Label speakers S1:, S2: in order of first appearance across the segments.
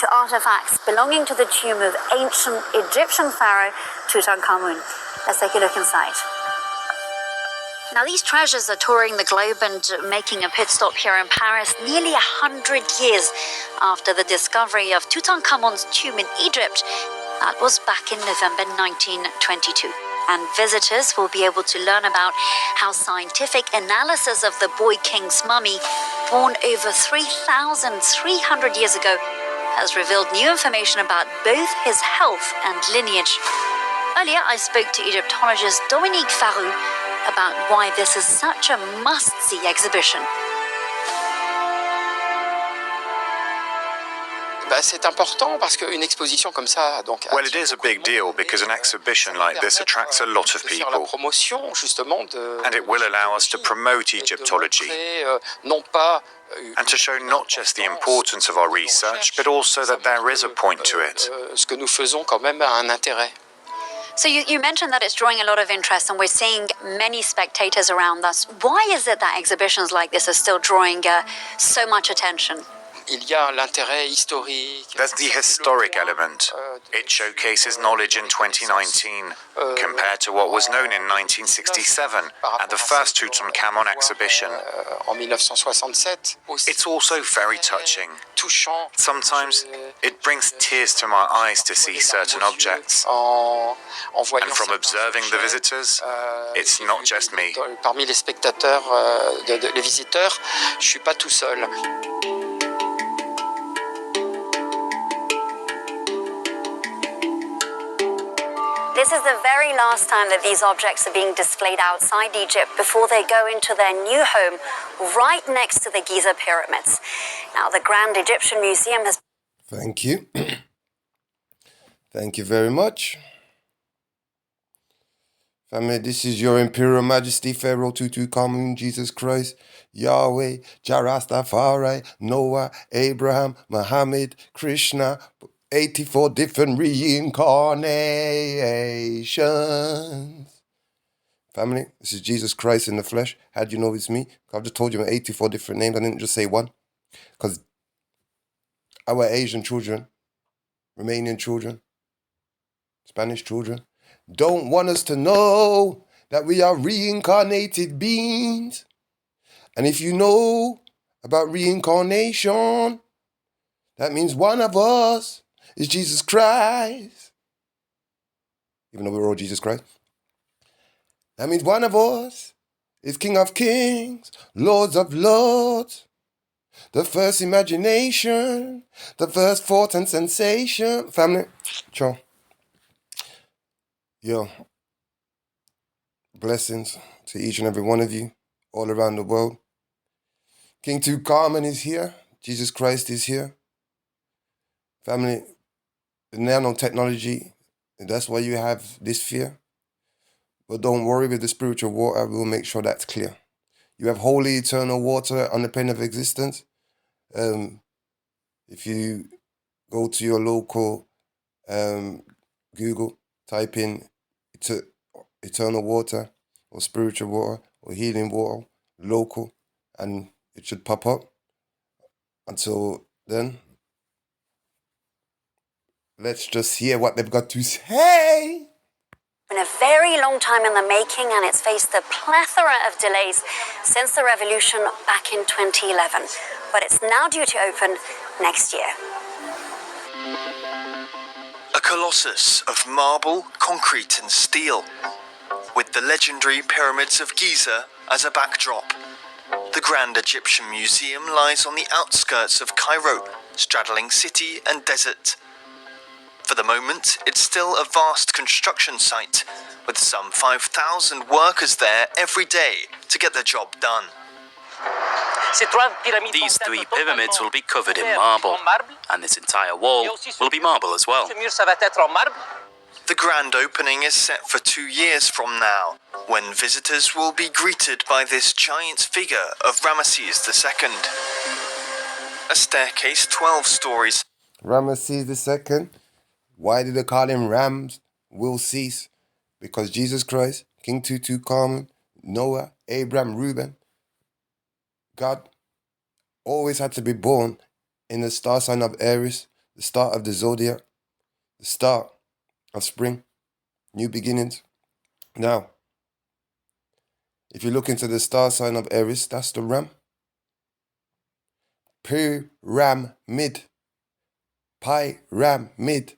S1: to artifacts belonging to the tomb of ancient Egyptian pharaoh Tutankhamun. Let's take a look inside. Now, these treasures are touring the globe and making a pit stop here in Paris nearly 100 years after the discovery of Tutankhamun's tomb in Egypt. That was back in November 1922. And visitors will be able to learn about how scientific analysis of the boy king's mummy, born over 3,300 years ago, has revealed new information about both his health and lineage. Earlier, I spoke to Egyptologist Dominique Farou about why this is such a must-see exhibition.
S2: C'est important parce qu'une exposition comme ça, donc.
S3: Well, it is a big deal because an exhibition like this attracts a lot of people. And it will allow us to promote Egyptology and to show not just the importance of our research, but also that there is a point to it.
S2: Ce que nous faisons quand même a un intérêt.
S1: So you mentioned that it's drawing a lot of interest and we're seeing many spectators around us. Why is it that exhibitions like this are still drawing so much attention?
S2: Il y a l'intérêt historique.
S3: There's the historic element. It showcases knowledge in 2019 compared to what was known in 1967 at the first Tutankhamun exhibition.
S2: En 1967.
S3: It's also very touching. Sometimes it brings tears to my eyes to see certain objects. And from observing the visitors, it's not just me.
S2: Parmi les spectateurs, les visiteurs, je suis pas tout seul.
S1: This is the very last time that these objects are being displayed outside Egypt before they go into their new home right next to the Giza pyramids. Now, the Grand Egyptian Museum has...
S4: Thank you. Thank you very much. Family, this is your Imperial Majesty, Pharaoh Tutankhamun, Jesus Christ, Yahweh, Jah Rastafari, Noah, Abraham, Muhammad, Krishna, 84 different reincarnations. Family, this is Jesus Christ in the flesh. How do you know it's me? I've just told you 84 different names. I didn't just say one. Because our Asian children, Romanian children, Spanish children, don't want us to know that we are reincarnated beings. And if you know about reincarnation, that means one of us is Jesus Christ. Even though we're all Jesus Christ. That means one of us is King of Kings, Lords of Lords. The first imagination, the first thought and sensation. Family, ciao. Yo, blessings to each and every one of you all around the world. King Tutankhamun is here. Jesus Christ is here. Family, the nanotechnology, that's why you have this fear. But don't worry, with the spiritual water, we'll make sure that's clear. You have holy eternal water on the plane of existence. If you go to your local Google, type in eternal water or spiritual water or healing water, local, and it should pop up. Until then, let's just hear what they've got to say.
S1: Been a very long time in the making, and it's faced a plethora of delays since the revolution back in 2011. But it's now due to open next year.
S5: A colossus of marble, concrete and steel, with the legendary pyramids of Giza as a backdrop. The Grand Egyptian Museum lies on the outskirts of Cairo, straddling city and desert. For the moment, it's still a vast construction site, with some 5,000 workers there every day to get the job done.
S6: These three pyramids will be covered in marble, and this entire wall will be marble as well.
S5: The grand opening is set for 2 years from now, when visitors will be greeted by this giant figure of Ramesses II. A staircase 12 stories.
S4: Ramesses II. Why did they call him Rams? Will cease. Because Jesus Christ, King Tutankhamun, Noah, Abraham, Reuben, God always had to be born in the star sign of Aries the start of the zodiac, the start of spring, new beginnings. Now, if you look into the star sign of Aries, that's the ram. Pyramid. Pyramid.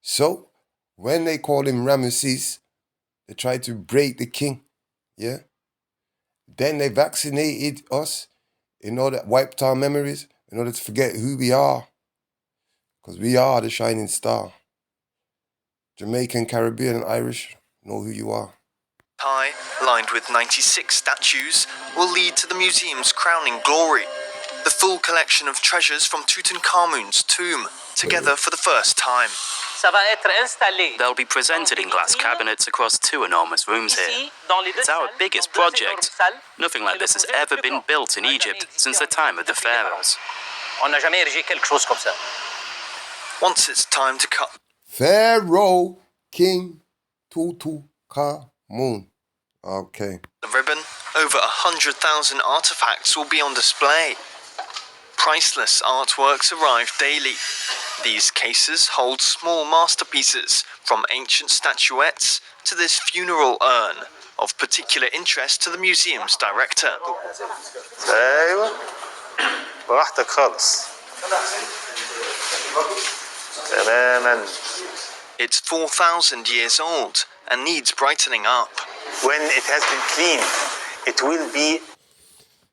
S4: So, when they call him Ramesses, they try to break the king. Yeah? Then they vaccinated us in order to wipe our memories, in order to forget who we are. Because we are the shining star. Jamaican, Caribbean, and Irish know who you are.
S5: High, lined with 96 statues, will lead to the museum's crowning glory. The full collection of treasures from Tutankhamun's tomb, together for the first time.
S6: They'll be presented in glass cabinets across 2 enormous rooms here. It's our biggest project. Nothing like this has ever been built in Egypt since the time of the pharaohs.
S5: Once it's time to cut
S4: Pharaoh King Tutankhamun. Okay.
S5: the ribbon, over 100,000 artifacts will be on display. Priceless artworks arrive daily. These cases hold small masterpieces, from ancient statuettes to this funeral urn, of particular interest to the museum's director.
S7: ايوه براحتك خالص تماما.
S5: It's 4,000 years old and needs brightening up.
S7: When it has been cleaned, it will be.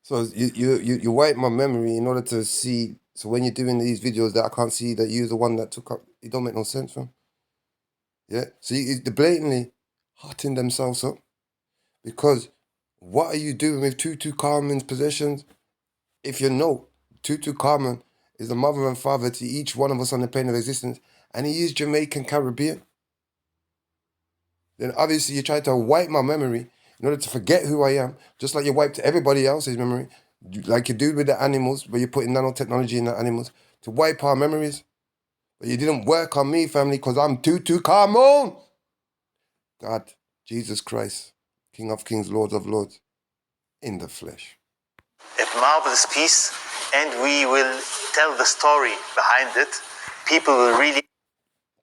S4: So you wipe my memory in order to see. So when you're doing these videos that I can't see that you're the one that took up, it don't make no sense, fam. Yeah. So they're blatantly hotting themselves up, because what are you doing with Tutankhamun's possessions? If you know, Tutankhamun is the mother and father to each one of us on the plane of existence, and he is Jamaican Caribbean. Then obviously you try to wipe my memory in order to forget who I am, just like you wiped everybody else's memory, like you do with the animals, where you're putting nanotechnology in the animals to wipe our memories. But you didn't work on me, family, because I'm Tutankhamun. God, Jesus Christ, King of Kings, Lord of Lords, in the flesh.
S7: A marvelous piece, and we will tell the story behind it. People will really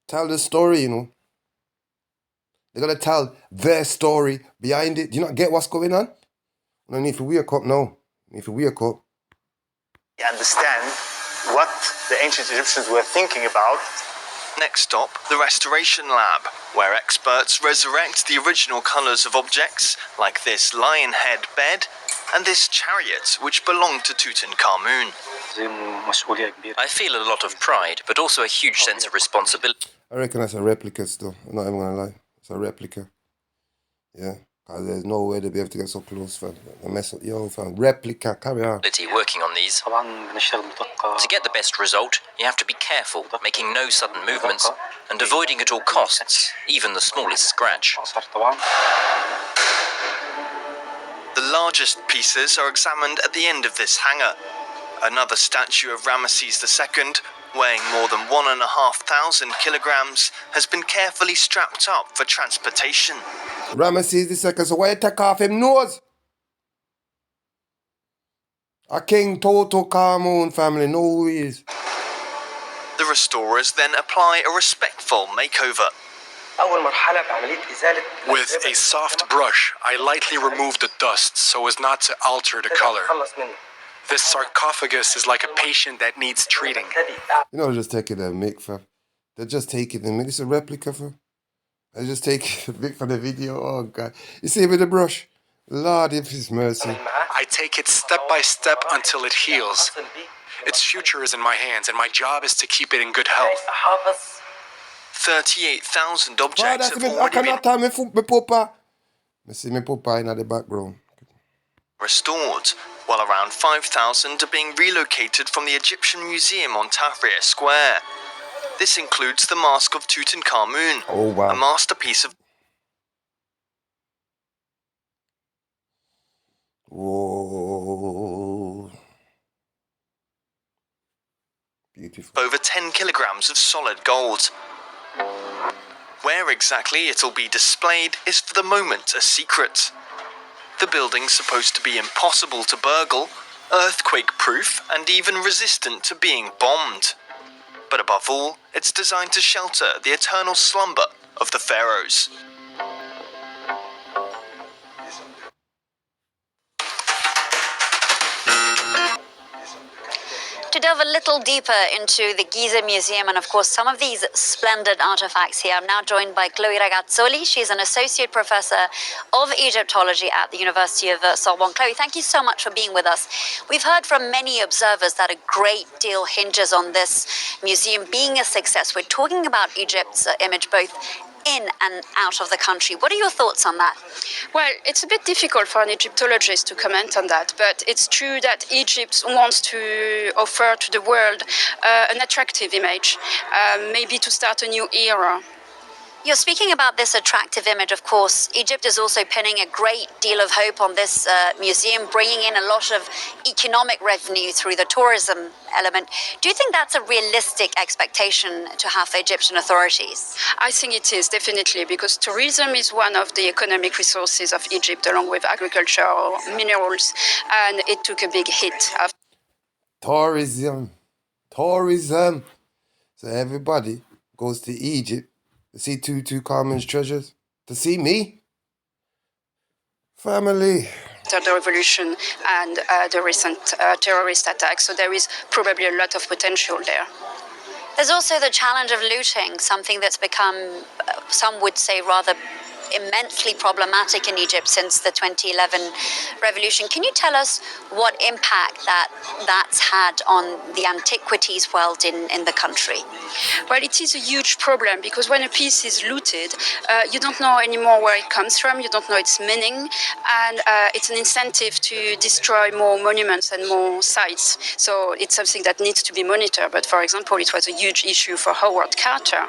S4: Tell the story, you know. They're going to tell their story behind it. Do you not get what's going on? No need for wake up, no. Need for wake up.
S7: understand what the ancient Egyptians were thinking about.
S5: Next stop, the Restoration Lab, where experts resurrect the original colours of objects, like this lion head bed and this chariot, which belonged to Tutankhamun.
S6: I feel a lot of pride, but also a huge sense of responsibility.
S4: I reckon that's a replica still. I'm not even going to lie. It's a replica. Yeah. Because there's no way they'll be able to get so close, fam. They mess up. Yo, fam. Replica. Carry on.
S6: Working on these. To get the best result, you have to be careful, making no sudden movements, and avoiding at all costs, even the smallest scratch.
S5: The largest pieces are examined at the end of this hangar. Another statue of Ramesses II, weighing more than 1,500 kilograms, has been carefully strapped up for transportation.
S4: Ramesses II, so why you take off him nose? A King Tutankhamun family, know who he is.
S5: The restorers then apply a respectful makeover.
S8: With a soft brush, I lightly remove the dust so as not to alter the color. This sarcophagus is like a patient that needs treating.
S4: You know, they're just taking a mic, fam. They're just taking the mic. It's a replica, fam. They're just taking a mic from the video. Oh, God. You see with the brush? Lord, if His mercy.
S8: I take it step by step until it heals. Its future is in my hands, and my job is to keep it in good health.
S5: 38,000 objects have
S4: I
S5: already
S4: cannot tell me papa. I see me papa in the background.
S5: restored, while around 5,000 are being relocated from the Egyptian Museum on Tahrir Square. This includes the Mask of Tutankhamun,
S4: Oh, wow.
S5: a masterpiece of
S4: Whoa. Beautiful.
S5: over 10 kilograms of solid gold. Where exactly it'll be displayed is for the moment a secret. The building's supposed to be impossible to burgle, earthquake-proof, and even resistant to being bombed. But above all, it's designed to shelter the eternal slumber of the pharaohs.
S1: To delve a little deeper into the Giza Museum and, of course, some of these splendid artifacts here, I'm now joined by Chloe Ragazzoli. She's an associate professor of Egyptology at the University of Sorbonne. Chloe, thank you so much for being with us. We've heard from many observers that a great deal hinges on this museum being a success. We're talking about Egypt's image both in and out of the country. What are your thoughts on that?
S9: Well, it's a bit difficult for an Egyptologist to comment on that, but it's true that Egypt wants to offer to the world an attractive image, maybe to start a new era.
S1: You're speaking about this attractive image, of course. Egypt is also pinning a great deal of hope on this museum, bringing in a lot of economic revenue through the tourism element. Do you think that's a realistic expectation to have for Egyptian authorities?
S9: I think it is, definitely, because tourism is one of the economic resources of Egypt, along with agriculture or minerals, and it took a big hit.
S4: Tourism. So everybody goes to Egypt to see Tutankhamun's treasures, to see me. Family.
S9: After the revolution and the recent terrorist attacks, so there is probably a lot of potential there.
S1: There's also the challenge of looting, something that's become, some would say, rather immensely problematic in Egypt since the 2011 revolution. Can you tell us what impact that's had on the antiquities world in the country?
S9: Well, it is a huge problem because when a piece is looted, you don't know anymore where it comes from, you don't know its meaning, and it's an incentive to destroy more monuments and more sites. So it's something that needs to be monitored. But for example, it was a huge issue for Howard Carter.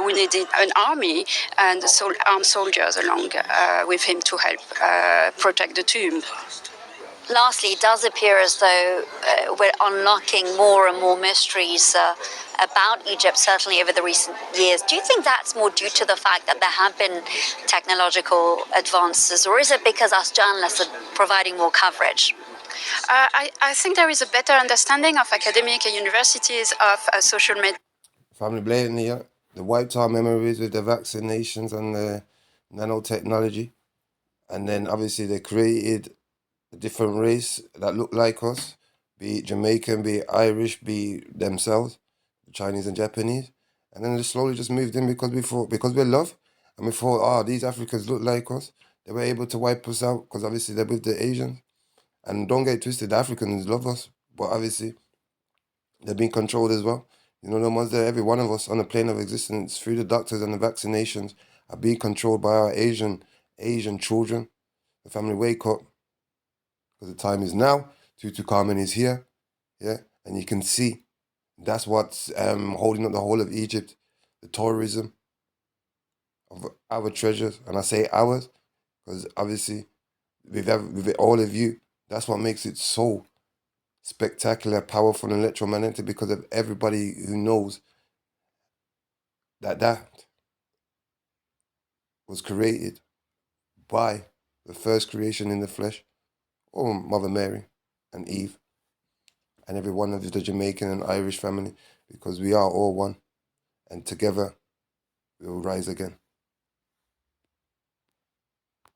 S9: We needed an army and armed soldiers along with him to help protect the tomb.
S1: Lastly, it does appear as though we're unlocking more and more mysteries about Egypt, certainly over the recent years. Do you think that's more due to the fact that there have been technological advances, or is it because us journalists are providing more coverage?
S9: I think there is a better understanding of academic universities of social media.
S4: Family blatantly, yeah. They wiped our memories with the vaccinations and the nanotechnology. And then obviously they created a different race that looked like us, be it Jamaican, be it Irish, be it themselves, Chinese and Japanese. And then they slowly just moved in because we're love. And we thought, these Africans look like us. They were able to wipe us out because obviously they're with the Asians. And don't get it twisted, the Africans love us. But obviously they're being controlled as well. You know, the ones that every one of us on the plane of existence through the doctors and the vaccinations are being controlled by our Asian children. The family, wake up. Because the time is now. Tutankhamun is here. Yeah. And you can see that's what's holding up the whole of Egypt. The tourism of our treasures. And I say ours because obviously with all of you, that's what makes it so spectacular, powerful, and electromagnetic, because of everybody who knows that was created by the first creation in the flesh, or Mother Mary and Eve, and every one of the Jamaican and Irish family, because we are all one, and together we will rise again.